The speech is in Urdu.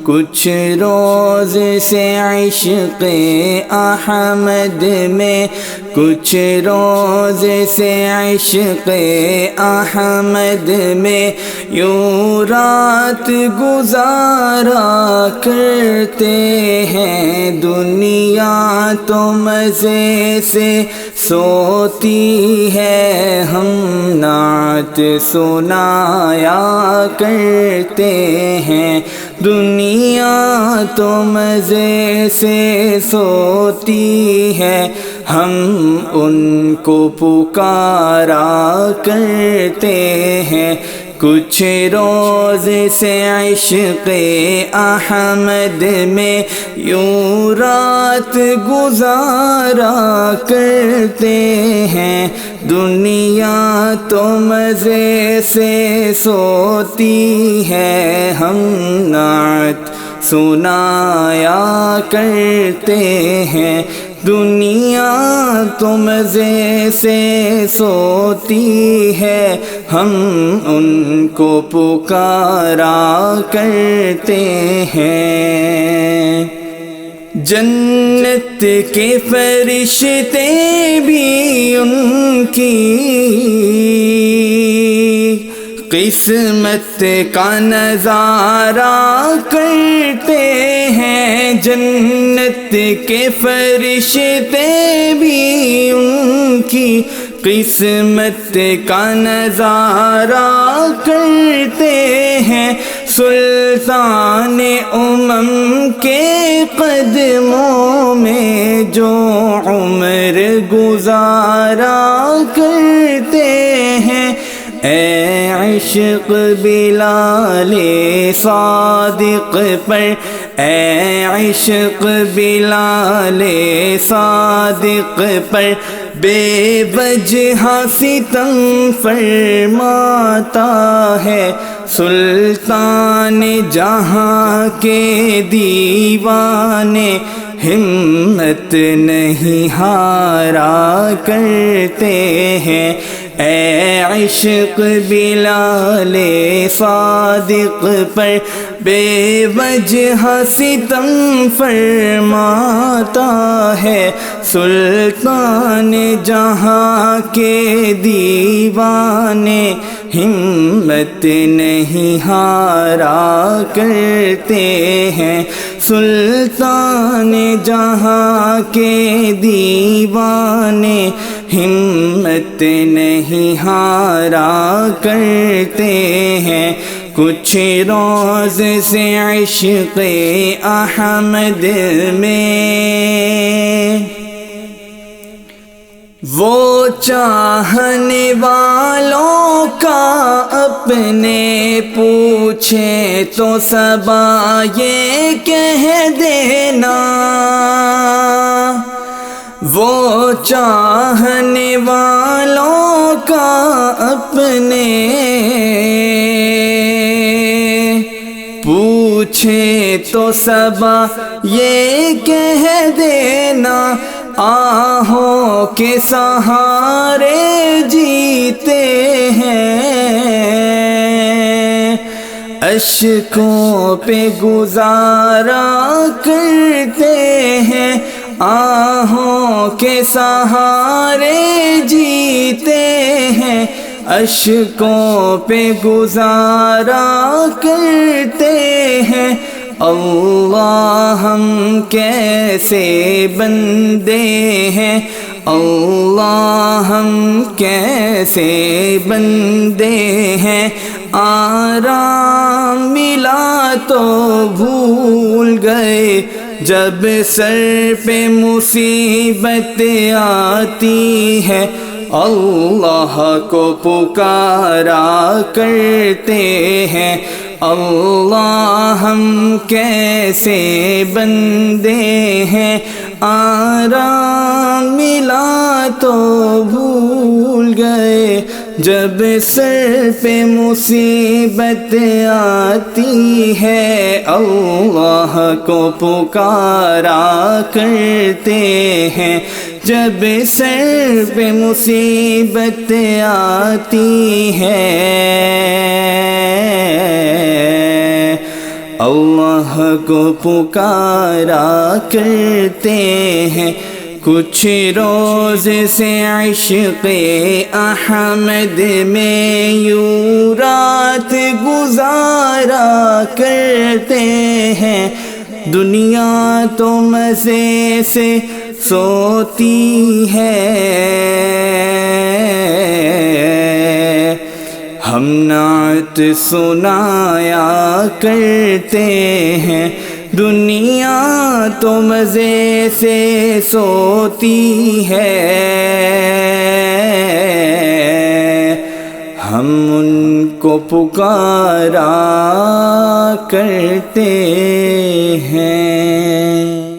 کچھ روز سے عشق احمد میں، کچھ روز سے عشق احمد میں یوں رات گزارا کرتے ہیں۔ دنیا تو مزے سے سوتی ہے، ہم نعت سنایا کرتے ہیں۔ دنیا تو مزے سے سوتی ہے، ہم ان کو پکارا کرتے ہیں۔ کچھ روز سے عشق احمد میں یوں رات گزارا کرتے ہیں۔ دنیا تو مزے سے سوتی ہے، ہم نعت سنایا کرتے ہیں۔ دنیا تو مزے سے سوتی ہے، ہم ان کو پکارا کرتے ہیں۔ جنت کے فرشتے بھی ان کی قسمت کا نظارہ کرتے ہیں۔ جنت کے فرشتے بھی ان کی قسمت کا نظارہ کرتے ہیں۔ سلطان امم کے قدموں میں جو عمر گزارا کرتے ہیں۔ اے عشق بلال صادق پر، اے عشق بلال صادق پر بے وجہ ستم فرماتا ہے۔ سلطان جہاں کے دیوانے ہمت نہیں ہارا کرتے ہیں۔ اے عشق بلال صادق پر بے وجہ ستم فرماتا ہے۔ سلطان جہاں کے دیوانے ہمت نہیں ہارا کرتے ہیں۔ سلطان جہاں کے دیوانے ہمت نہیں ہارا کرتے ہیں۔ کچھ روز سے عشق احمد میں وہ چاہنے والوں کا اپنے پوچھے تو صبا یہ کہہ دینا، وہ چاہنے والوں کا اپنے پوچھے تو صبا یہ کہہ دینا، آہوں کے سہارے جیتے ہیں، اشکوں پہ گزارا کرتے ہیں۔ آہوں کے سہارے جیتے ہیں، اشکوں پہ گزارا کرتے ہیں۔ اللہ ہم کیسے بندے ہیں، اللہ ہم کیسے بندے ہیں، آرام ملا تو بھول گئے، جب سر پہ مصیبت آتی ہے اللہ کو پکارا کرتے ہیں۔ اللہ ہم کیسے بندے ہیں، آرام ملا تو بھول گئے، جب سر پہ مصیبت آتی ہے اللہ کو پکارا کرتے ہیں، جب سر پہ مصیبت آتی ہے اللہ کو پکارا کرتے ہیں۔ کچھ روز سے عشق احمد میں یوں رات گزارا کرتے ہیں، دنیا تو مزے سے سوتی ہے، ہم نعت سنایا کرتے ہیں، دنیا تو مزے سے سوتی ہے، ہم ان کو پکارا کرتے ہیں۔